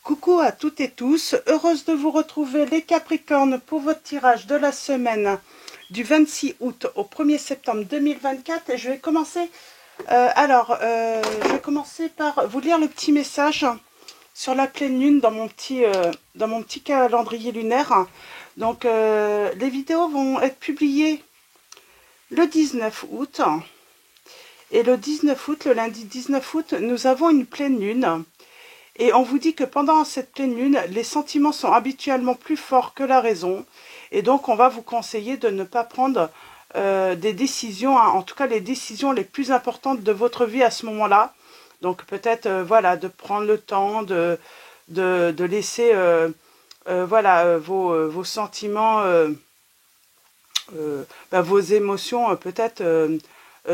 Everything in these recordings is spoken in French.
Coucou à toutes et tous, heureuse de vous retrouver les Capricornes pour votre tirage de la semaine du 26 août au 1er septembre 2024 et je vais commencer, je vais commencer par vous lire le petit message sur la pleine lune dans mon petit calendrier lunaire. Donc les vidéos vont être publiées le 19 août et le 19 août, le lundi 19 août, nous avons une pleine lune. Et on vous dit que pendant cette pleine lune, les sentiments sont habituellement plus forts que la raison. Et donc, on va vous conseiller de ne pas prendre des décisions, hein, en tout cas les décisions les plus importantes de votre vie à ce moment-là. Donc, peut-être, voilà, de prendre le temps de laisser, vos sentiments, vos émotions, peut-être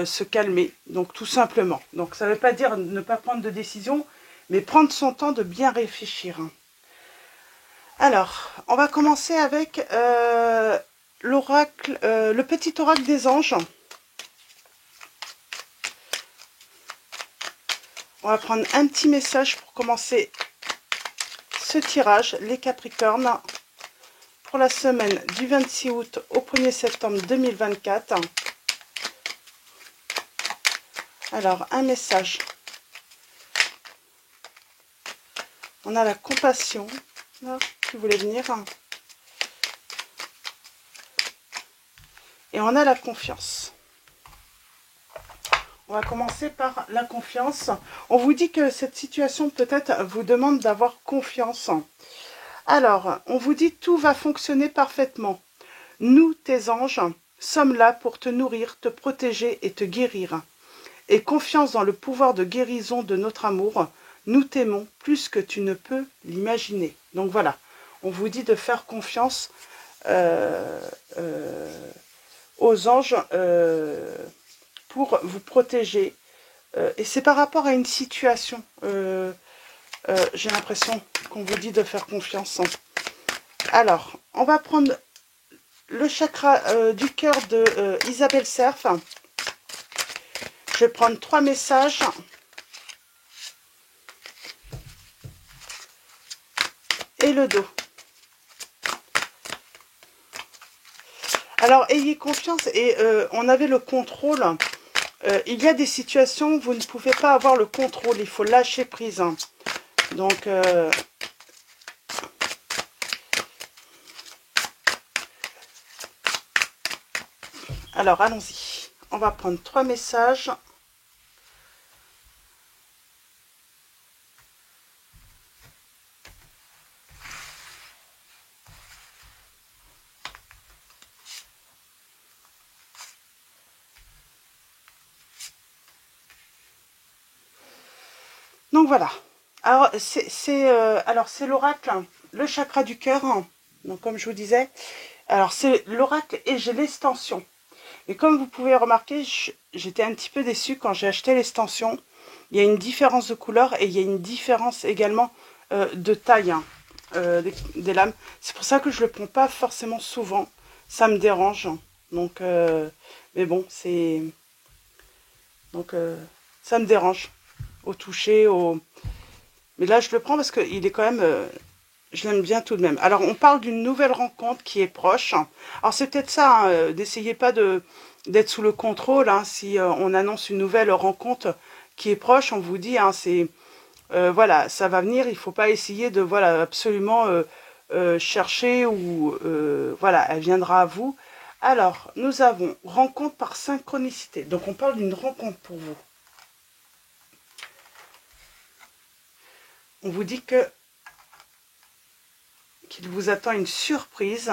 se calmer. Donc, tout simplement. Donc, ça ne veut pas dire ne pas prendre de décision, mais prendre son temps de bien réfléchir. Alors, on va commencer avec l'oracle, le petit oracle des anges. On va prendre un petit message pour commencer ce tirage, les Capricornes, pour la semaine du 26 août au 1er septembre 2024. Alors, un message. On a la compassion, là, qui voulait venir. Et on a la confiance. On va commencer par la confiance. On vous dit que cette situation peut-être vous demande d'avoir confiance. Alors, on vous dit tout va fonctionner parfaitement. Nous, tes anges, sommes là pour te nourrir, te protéger et te guérir. Et confiance dans le pouvoir de guérison de notre amour. Nous t'aimons plus que tu ne peux l'imaginer. Donc voilà, on vous dit de faire confiance aux anges pour vous protéger. Et c'est par rapport à une situation. J'ai l'impression qu'on vous dit de faire confiance. Alors, on va prendre le chakra du cœur de Isabelle Cerf. Je vais prendre 3 messages. Et le dos. Alors, ayez confiance et on avait le contrôle. Il y a des situations où vous ne pouvez pas avoir le contrôle. Il faut lâcher prise. Hein. Donc, alors, allons-y. On va prendre 3 messages. Donc voilà. Alors c'est l'oracle, le chakra du cœur. Donc comme je vous disais, alors c'est l'oracle et j'ai l'extension. Et comme vous pouvez remarquer, j'étais un petit peu déçue quand j'ai acheté l'extension. Il y a une différence de couleur et il y a une différence également de taille des lames. C'est pour ça que je le prends pas forcément souvent. Ça me dérange. Donc mais bon, c'est donc ça me dérange au toucher, mais là je le prends parce qu'il est quand même, je l'aime bien tout de même. Alors on parle d'une nouvelle rencontre qui est proche. Alors c'est peut-être ça, hein, n'essayez pas d'être sous le contrôle. Hein, si on annonce une nouvelle rencontre qui est proche, on vous dit, hein, c'est voilà, ça va venir. Il faut pas essayer de absolument chercher ou voilà, elle viendra à vous. Alors nous avons rencontre par synchronicité. Donc on parle d'une rencontre pour vous. On vous dit qu'il vous attend une surprise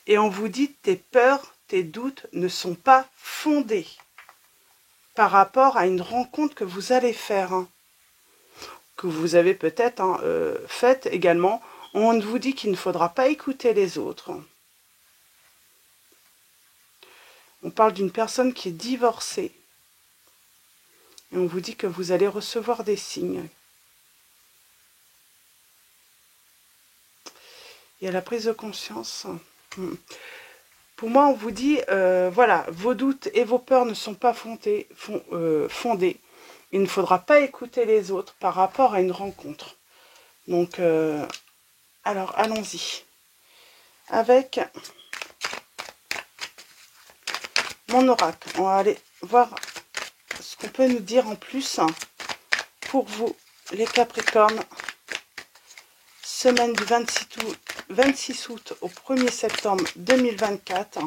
et on vous dit tes peurs, tes doutes ne sont pas fondés par rapport à une rencontre que vous allez faire, hein, que vous avez peut-être faite également. On vous dit qu'il ne faudra pas écouter les autres. On parle d'une personne qui est divorcée et on vous dit que vous allez recevoir des signes. Il y a la prise de conscience. Pour moi, on vous dit, voilà, vos doutes et vos peurs ne sont pas fondés. Il ne faudra pas écouter les autres par rapport à une rencontre. Donc, alors, allons-y. Avec mon oracle, on va aller voir ce qu'on peut nous dire en plus pour vous, les Capricornes. Semaine du 26 août au 1er septembre 2024.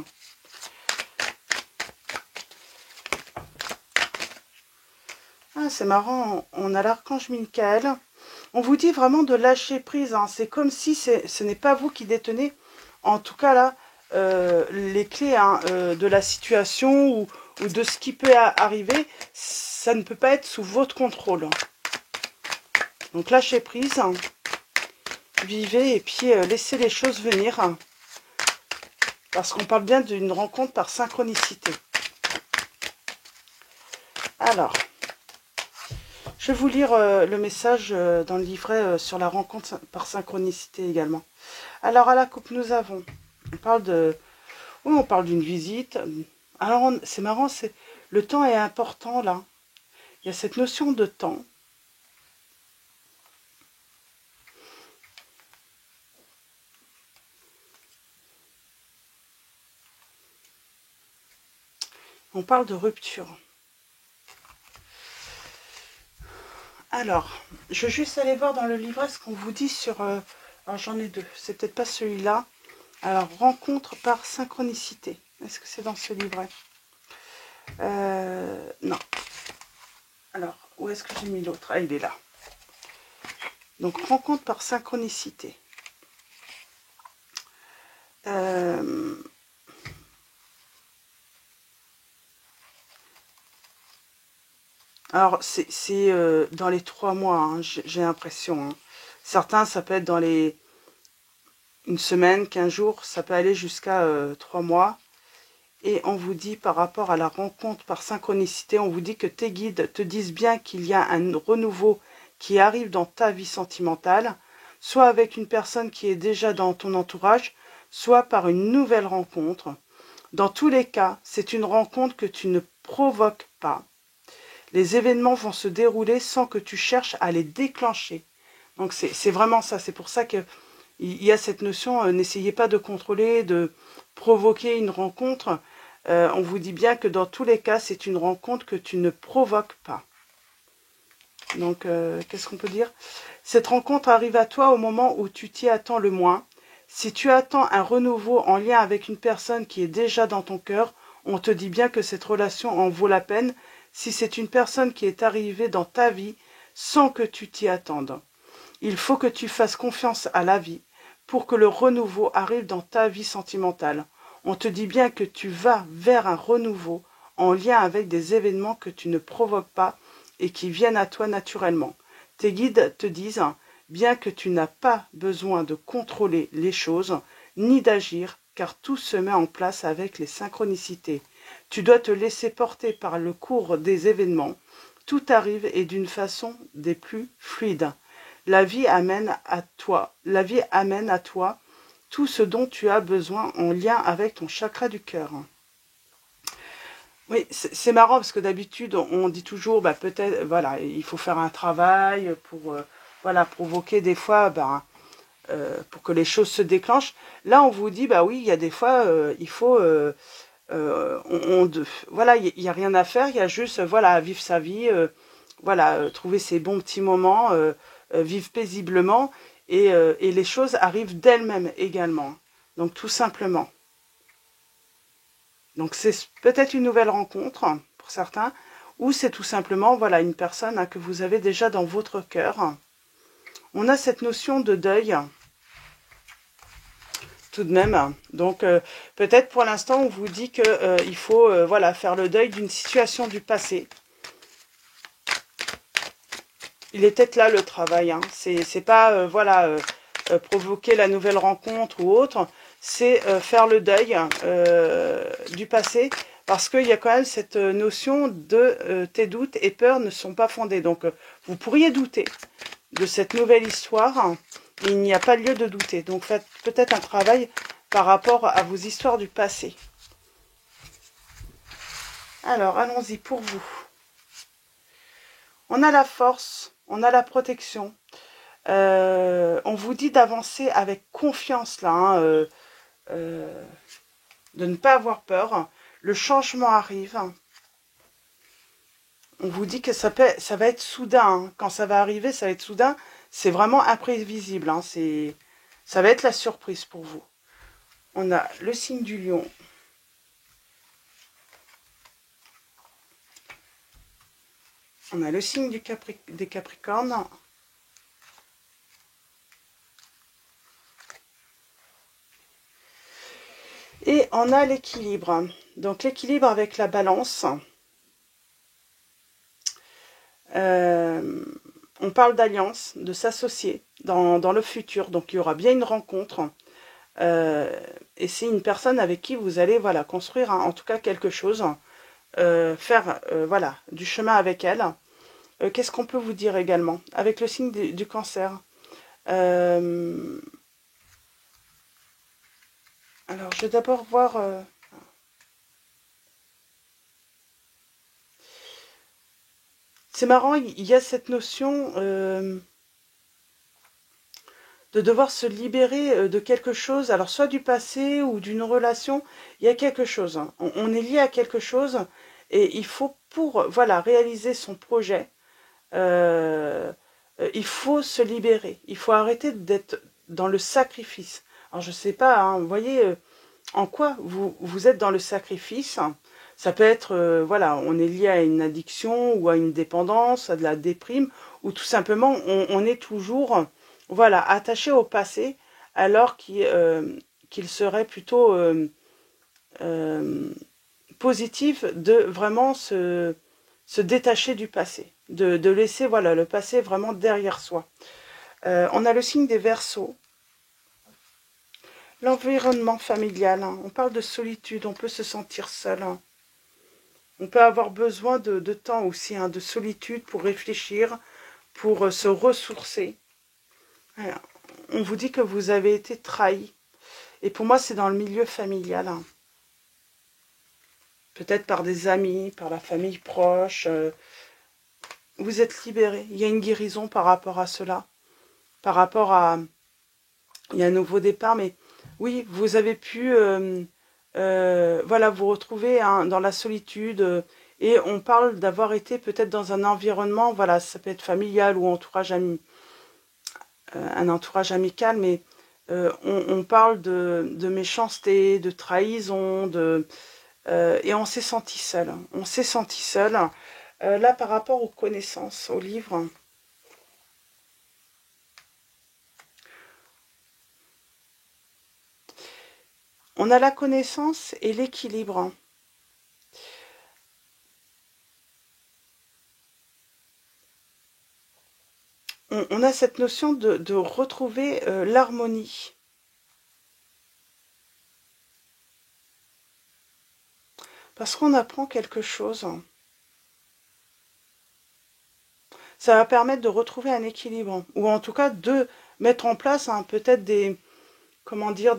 Ah, c'est marrant, on a l'archange Michael. On vous dit vraiment de lâcher prise. Hein. C'est comme si ce n'est pas vous qui détenez, en tout cas là, les clés de la situation ou de ce qui peut arriver. Ça ne peut pas être sous votre contrôle. Donc lâchez prise. Vivez et puis laissez les choses venir. Parce qu'on parle bien d'une rencontre par synchronicité. Alors, je vais vous lire le message dans le livret sur la rencontre par synchronicité également. Alors, à la coupe, nous avons, on parle de, oui, on parle d'une visite. Alors, c'est marrant, le temps est important là. Il y a cette notion de temps. On parle de rupture. Alors, je vais juste aller voir dans le livret ce qu'on vous dit sur... alors, j'en ai deux. C'est peut-être pas celui-là. Alors, rencontre par synchronicité. Est-ce que c'est dans ce livret? Non. Alors, où est-ce que j'ai mis l'autre? Ah, il est là. Donc, rencontre par synchronicité. Alors, c'est dans les 3 mois, hein, j'ai l'impression. Hein. Certains, ça peut être dans les... une semaine, 15 jours, ça peut aller jusqu'à 3 mois. Et on vous dit, par rapport à la rencontre par synchronicité, on vous dit que tes guides te disent bien qu'il y a un renouveau qui arrive dans ta vie sentimentale, soit avec une personne qui est déjà dans ton entourage, soit par une nouvelle rencontre. Dans tous les cas, c'est une rencontre que tu ne provoques pas. Les événements vont se dérouler sans que tu cherches à les déclencher. Donc c'est vraiment ça, c'est pour ça qu'il y a cette notion, n'essayez pas de contrôler, de provoquer une rencontre. On vous dit bien que dans tous les cas, c'est une rencontre que tu ne provoques pas. Donc, qu'est-ce qu'on peut dire? Cette rencontre arrive à toi au moment où tu t'y attends le moins. Si tu attends un renouveau en lien avec une personne qui est déjà dans ton cœur, on te dit bien que cette relation en vaut la peine. Si c'est une personne qui est arrivée dans ta vie sans que tu t'y attendes. Il faut que tu fasses confiance à la vie pour que le renouveau arrive dans ta vie sentimentale. On te dit bien que tu vas vers un renouveau en lien avec des événements que tu ne provoques pas et qui viennent à toi naturellement. Tes guides te disent bien que tu n'as pas besoin de contrôler les choses ni d'agir car tout se met en place avec les synchronicités. Tu dois te laisser porter par le cours des événements. Tout arrive et d'une façon des plus fluides. La vie amène à toi tout ce dont tu as besoin en lien avec ton chakra du cœur. Oui, c'est marrant parce que d'habitude on dit toujours peut-être voilà, il faut faire un travail pour voilà, provoquer des fois pour que les choses se déclenchent. Là on vous dit oui, il y a des fois il faut voilà, il n'y a rien à faire, il y a juste voilà, vivre sa vie, voilà, trouver ses bons petits moments, vivre paisiblement et les choses arrivent d'elles-mêmes également. Donc tout simplement. Donc c'est peut-être une nouvelle rencontre pour certains, ou c'est tout simplement voilà, une personne que vous avez déjà dans votre cœur. On a cette notion de deuil tout de même. Donc peut-être pour l'instant on vous dit que il faut voilà, faire le deuil d'une situation du passé. Il est peut-être là le travail. Hein. C'est pas voilà, provoquer la nouvelle rencontre ou autre. C'est faire le deuil du passé. Parce qu'il y a quand même cette notion de tes doutes et peurs ne sont pas fondés. Donc vous pourriez douter de cette nouvelle histoire. Il n'y a pas lieu de douter. Donc faites peut-être un travail par rapport à vos histoires du passé. Alors, allons-y pour vous. On a la force, on a la protection. On vous dit d'avancer avec confiance là, hein, de ne pas avoir peur. Le changement arrive. On vous dit que ça va être soudain. Hein. Quand ça va arriver, ça va être soudain. C'est vraiment imprévisible. Hein. Ça va être la surprise pour vous. On a le signe du lion. On a le signe des Capricornes. Et on a l'équilibre. Donc l'équilibre avec la balance. On parle d'alliance, de s'associer dans le futur. Donc il y aura bien une rencontre. Et c'est une personne avec qui vous allez voilà, construire en tout cas quelque chose. Faire voilà, du chemin avec elle. Qu'est-ce qu'on peut vous dire également? Avec le signe du cancer. Alors je vais d'abord voir... c'est marrant, il y a cette notion de devoir se libérer de quelque chose, alors soit du passé ou d'une relation, il y a quelque chose. Hein. On est lié à quelque chose et il faut pour voilà réaliser son projet, il faut se libérer, il faut arrêter d'être dans le sacrifice. Alors je sais pas, hein, vous voyez en quoi vous êtes dans le sacrifice. Ça peut être, voilà, on est lié à une addiction ou à une dépendance, à de la déprime, ou tout simplement on est toujours, voilà, attaché au passé, alors qu'il serait plutôt positif de vraiment se détacher du passé, de laisser, voilà, le passé vraiment derrière soi. On a le signe des Verseaux. L'environnement familial, hein. On parle de solitude, on peut se sentir seul. Hein. On peut avoir besoin de temps aussi, hein, de solitude pour réfléchir, pour se ressourcer. Voilà. On vous dit que vous avez été trahi. Et pour moi, c'est dans le milieu familial. Hein. Peut-être par des amis, par la famille proche. Vous êtes libéré. Il y a une guérison par rapport à cela. Par rapport à... Il y a un nouveau départ, mais oui, vous avez pu... voilà, vous retrouver hein, dans la solitude et on parle d'avoir été peut-être dans un environnement, voilà, ça peut être familial ou entourage un entourage amical, mais on parle de méchanceté, de trahison, et on s'est senti seul. On s'est senti seul. Là, par rapport aux connaissances, aux livres, on a la connaissance et l'équilibre. On a cette notion de retrouver l'harmonie. Parce qu'on apprend quelque chose. Ça va permettre de retrouver un équilibre. Ou en tout cas de mettre en place hein, peut-être des... Comment dire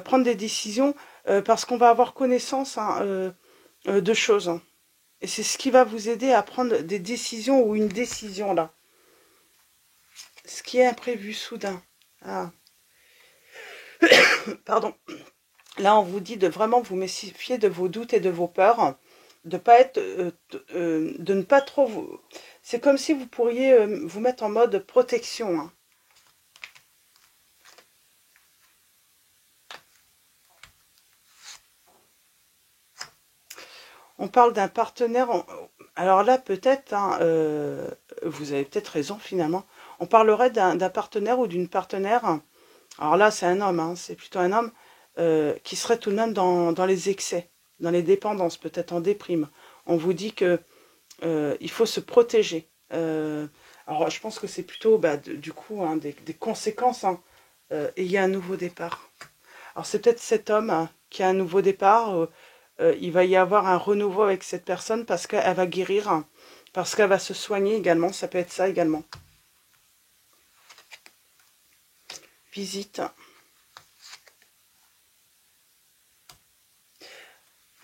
prendre des décisions parce qu'on va avoir connaissance hein, de choses. Hein. Et c'est ce qui va vous aider à prendre des décisions ou une décision là. Ce qui est imprévu soudain. Ah. Pardon. Là, on vous dit de vraiment vous méfier de vos doutes et de vos peurs, de pas être, de ne pas trop vous. C'est comme si vous pourriez vous mettre en mode protection. Hein. On parle d'un partenaire. Alors là, peut-être, hein, vous avez peut-être raison finalement. On parlerait d'un partenaire ou d'une partenaire. Alors là, c'est un homme, hein, c'est plutôt un homme qui serait tout de même dans les excès, dans les dépendances, peut-être en déprime. On vous dit que il faut se protéger. Alors, je pense que c'est plutôt, du coup, hein, des conséquences. Hein, et il y a un nouveau départ. Alors, c'est peut-être cet homme hein, qui a un nouveau départ. Il va y avoir un renouveau avec cette personne parce qu'elle va guérir, hein, parce qu'elle va se soigner également. Ça peut être ça également. Visite.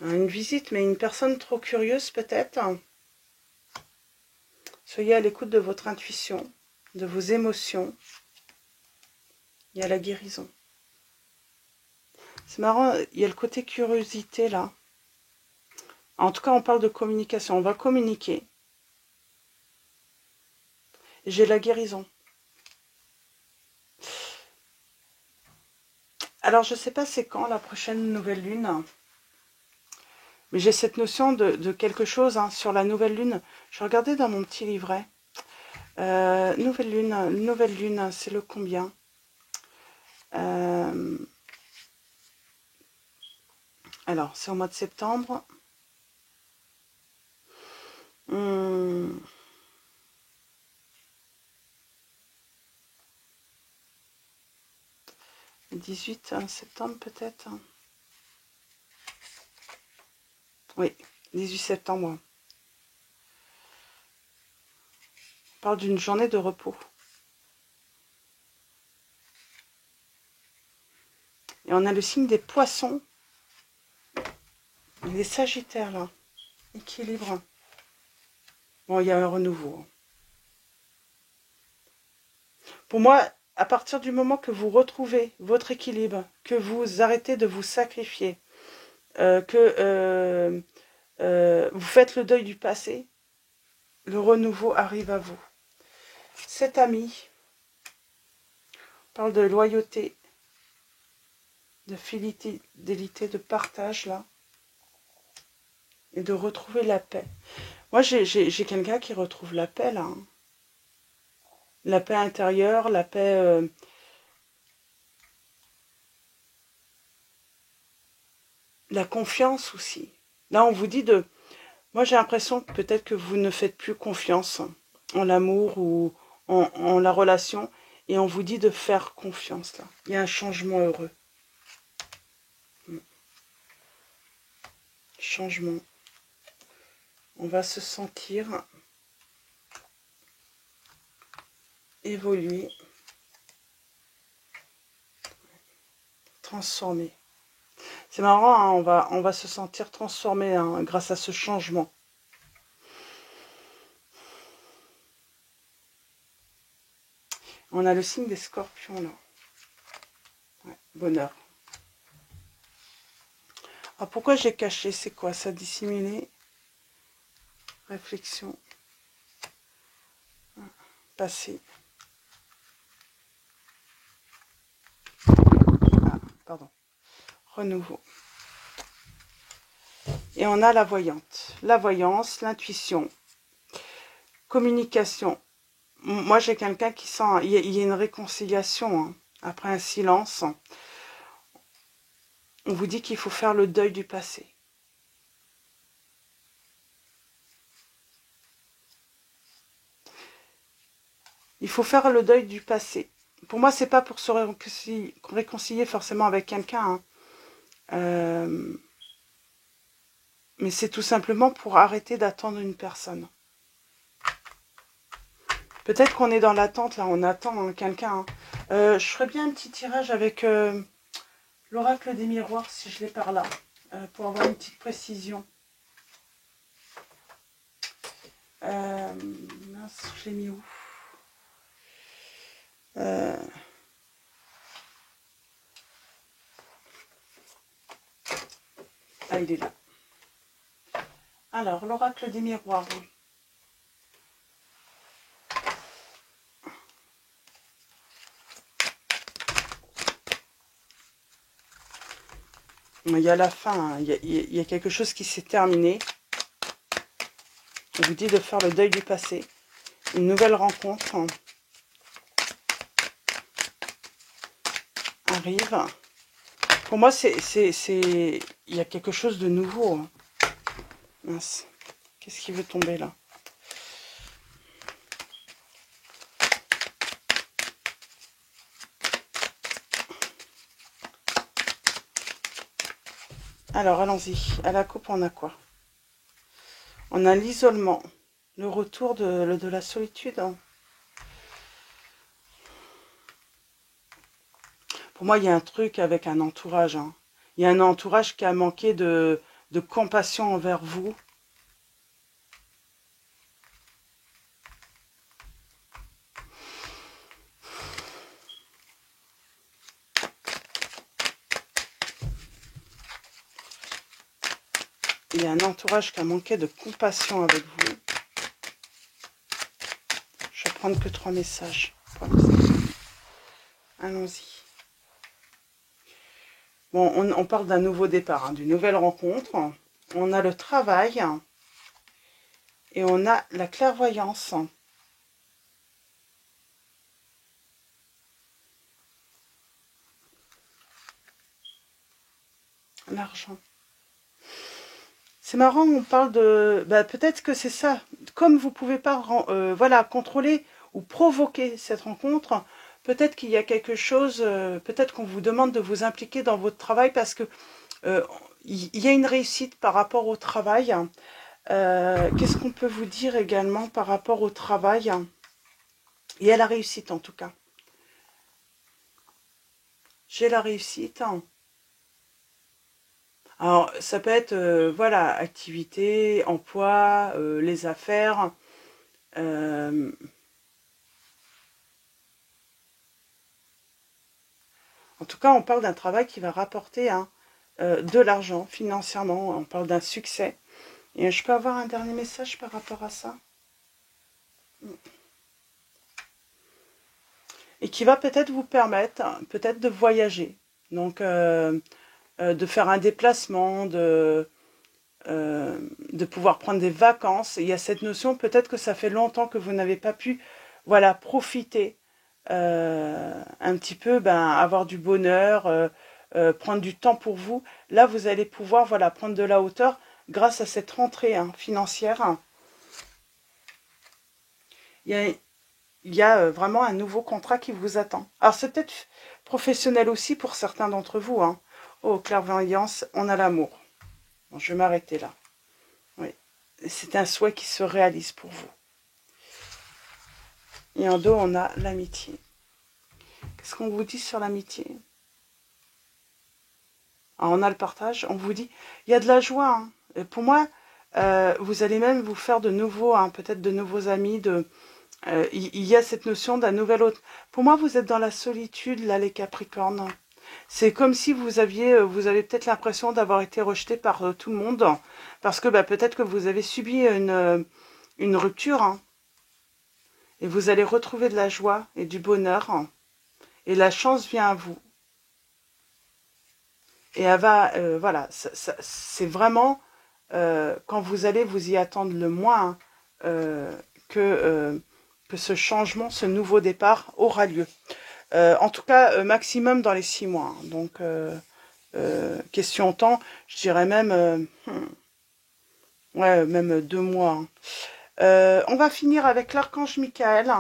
Une visite, mais une personne trop curieuse peut-être. Soyez à l'écoute de votre intuition. de vos émotions. Il y a la guérison. C'est marrant, il y a le côté curiosité là. En tout cas, on parle de communication. On va communiquer. J'ai la guérison. Alors, je ne sais pas c'est quand la prochaine nouvelle lune. Mais j'ai cette notion de quelque chose hein, sur la nouvelle lune. Je regardais dans mon petit livret. Nouvelle lune, c'est le combien Alors, c'est au mois de septembre. 18 septembre peut-être. Oui, 18 septembre. On parle d'une journée de repos. Et on a le signe des poissons. Les sagittaires là. Équilibre. Bon, il y a un renouveau. Pour moi, à partir du moment que vous retrouvez votre équilibre, que vous arrêtez de vous sacrifier, que vous faites le deuil du passé, le renouveau arrive à vous. Cet ami parle de loyauté, de fidélité, de partage là, et de retrouver la paix. Moi, j'ai quelqu'un qui retrouve la paix là. Hein. La paix intérieure, la paix... la confiance aussi. Là, on vous dit de... Moi, j'ai l'impression que peut-être que vous ne faites plus confiance en l'amour ou en la relation. Et on vous dit de faire confiance, là. Il y a un changement heureux. Changement. On va se sentir évoluer, transformer. C'est marrant, hein, on va se sentir transformé hein, grâce à ce changement. On a le signe des scorpions, là. Ouais, bonheur. Alors, pourquoi j'ai caché? C'est quoi ça? Dissimulé. Réflexion. Passé. Ah, pardon. Renouveau. Et on a la voyante. La voyance, l'intuition. Communication. Moi, j'ai quelqu'un qui sent... Il y a une réconciliation. Hein, après un silence. On vous dit qu'il faut faire le deuil du passé. Il faut faire le deuil du passé. Pour moi, c'est pas pour se réconcilier forcément avec quelqu'un. Hein. Mais c'est tout simplement pour arrêter d'attendre une personne. Peut-être qu'on est dans l'attente, là, on attend hein, quelqu'un. Hein. Je ferais bien un petit tirage avec l'oracle des miroirs, si je l'ai par là, pour avoir une petite précision. Mince, je l'ai mis où Ah, il est là. Alors, l'oracle des miroirs. Il y a la fin, hein. Il y a quelque chose qui s'est terminé. On vous dit de faire le deuil du passé. Une nouvelle rencontre hein, arrive. Pour moi, il y a quelque chose de nouveau. Hein. Mince. Qu'est-ce qui veut tomber là? Alors, allons-y. À la coupe, on a quoi? On a l'isolement. Le retour de la solitude. Hein. Pour moi, il y a un truc avec un entourage. Hein. Il y a un entourage qui a manqué de compassion envers vous. il y a un entourage qui a manqué de compassion avec vous. Je vais prendre que 3 messages. Allons-y. Bon, on parle d'un nouveau départ, hein, d'une nouvelle rencontre. On a le travail et on a la clairvoyance. L'argent. C'est marrant, on parle de... Bah, peut-être que c'est ça. Comme vous ne pouvez pas voilà, contrôler ou provoquer cette rencontre, peut-être qu'il y a quelque chose, peut-être qu'on vous demande de vous impliquer dans votre travail parce que il y a une réussite par rapport au travail. Qu'est-ce qu'on peut vous dire également par rapport au travail? Il y a la réussite en tout cas. J'ai la réussite. Alors, ça peut être, voilà, activité, emploi, les affaires. En tout cas, on parle d'un travail qui va rapporter de l'argent financièrement. On parle d'un succès. Et je peux avoir un dernier message par rapport à ça? Et qui va peut-être vous permettre, peut-être de voyager. Donc, de faire un déplacement, de pouvoir prendre des vacances. Et il y a cette notion, peut-être que ça fait longtemps que vous n'avez pas pu, voilà, profiter un petit peu, avoir du bonheur, prendre du temps pour vous. Là, vous allez pouvoir, voilà, prendre de la hauteur grâce à cette rentrée financière. Il y a vraiment un nouveau contrat qui vous attend. Alors, c'est peut-être professionnel aussi pour certains d'entre vous. Oh, clairvoyance, on a l'amour. Bon, je vais m'arrêter là. Oui. C'est un souhait qui se réalise pour vous. Et en dos, on a l'amitié. Qu'est-ce qu'on vous dit sur l'amitié? On a le partage. On vous dit, il y a de la joie. Et pour moi, vous allez même vous faire de nouveaux, peut-être de nouveaux amis. Il y a cette notion d'un nouvel autre. Pour moi, vous êtes dans la solitude, là, les Capricornes. C'est comme si vous avez peut-être l'impression d'avoir été rejeté par tout le monde, parce que peut-être que vous avez subi une rupture, et vous allez retrouver de la joie et du bonheur, et la chance vient à vous. Et elle va, voilà, c'est vraiment quand vous allez vous y attendre le moins que ce changement, ce nouveau départ aura lieu. En tout cas, maximum dans les 6 mois. Donc, question temps, je dirais même, ouais, même 2 mois. On va finir avec l'archange Michael.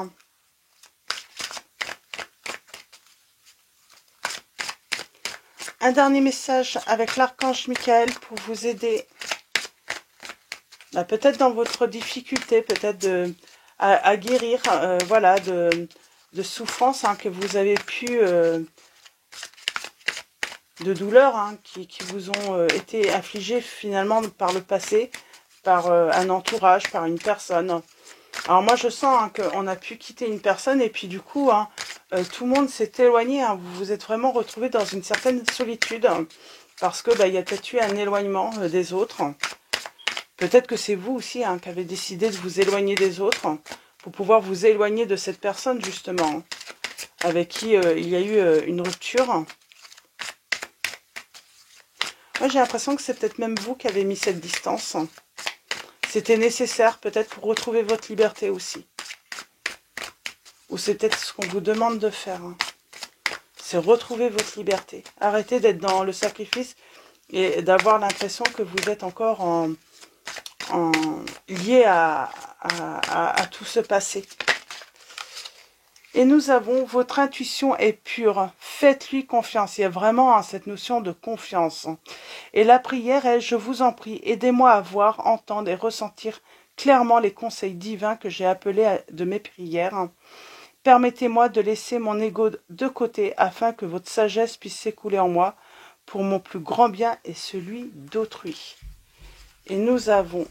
Un dernier message avec l'archange Michael pour vous aider, peut-être dans votre difficulté, peut-être à guérir, voilà, de souffrances que vous avez pu, de douleurs qui vous ont été infligées finalement par le passé, par un entourage, par une personne. Alors moi je sens qu'on a pu quitter une personne et puis du coup tout le monde s'est éloigné. Vous vous êtes vraiment retrouvé dans une certaine solitude parce que il y a peut-être eu un éloignement des autres. Peut-être que c'est vous aussi qui avez décidé de vous éloigner des autres pour pouvoir vous éloigner de cette personne justement avec qui il y a eu une rupture. Moi j'ai l'impression que c'est peut-être même vous qui avez mis cette distance. C'était nécessaire peut-être pour retrouver votre liberté aussi. Ou c'est peut-être ce qu'on vous demande de faire. C'est retrouver votre liberté. Arrêtez d'être dans le sacrifice et d'avoir l'impression que vous êtes encore lié à tout ce passé. Et nous avons, votre intuition est pure. Faites-lui confiance. Il y a vraiment cette notion de confiance. Et la prière est, je vous en prie, aidez-moi à voir, entendre et ressentir clairement les conseils divins que j'ai appelés de mes prières. Permettez-moi de laisser mon ego de côté afin que votre sagesse puisse s'écouler en moi pour mon plus grand bien et celui d'autrui. Et nous avons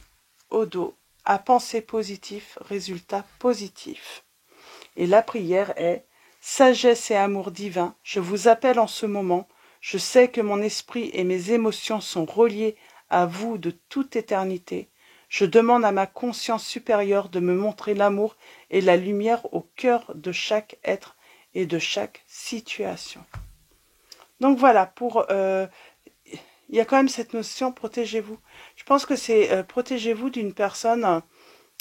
au dos, à penser positif, résultat positif. Et la prière est, sagesse et amour divin, je vous appelle en ce moment, je sais que mon esprit et mes émotions sont reliés à vous de toute éternité. Je demande à ma conscience supérieure de me montrer l'amour et la lumière au cœur de chaque être et de chaque situation. Donc voilà, il y a quand même cette notion, protégez-vous. Je pense que c'est protégez-vous d'une personne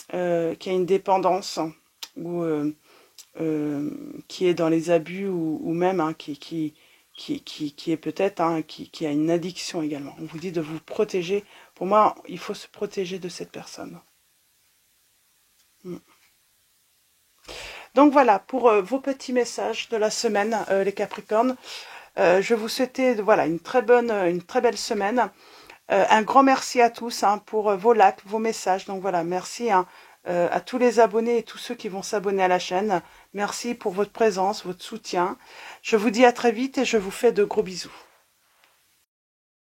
qui a une dépendance ou qui est dans les abus ou même qui est peut-être qui a une addiction également. On vous dit de vous protéger. Pour moi, il faut se protéger de cette personne. Donc voilà, pour vos petits messages de la semaine, les Capricornes. Je vous souhaitais voilà, une très belle semaine. Un grand merci à tous pour vos likes, vos messages. Donc voilà, merci à tous les abonnés et tous ceux qui vont s'abonner à la chaîne. Merci pour votre présence, votre soutien. Je vous dis à très vite et je vous fais de gros bisous.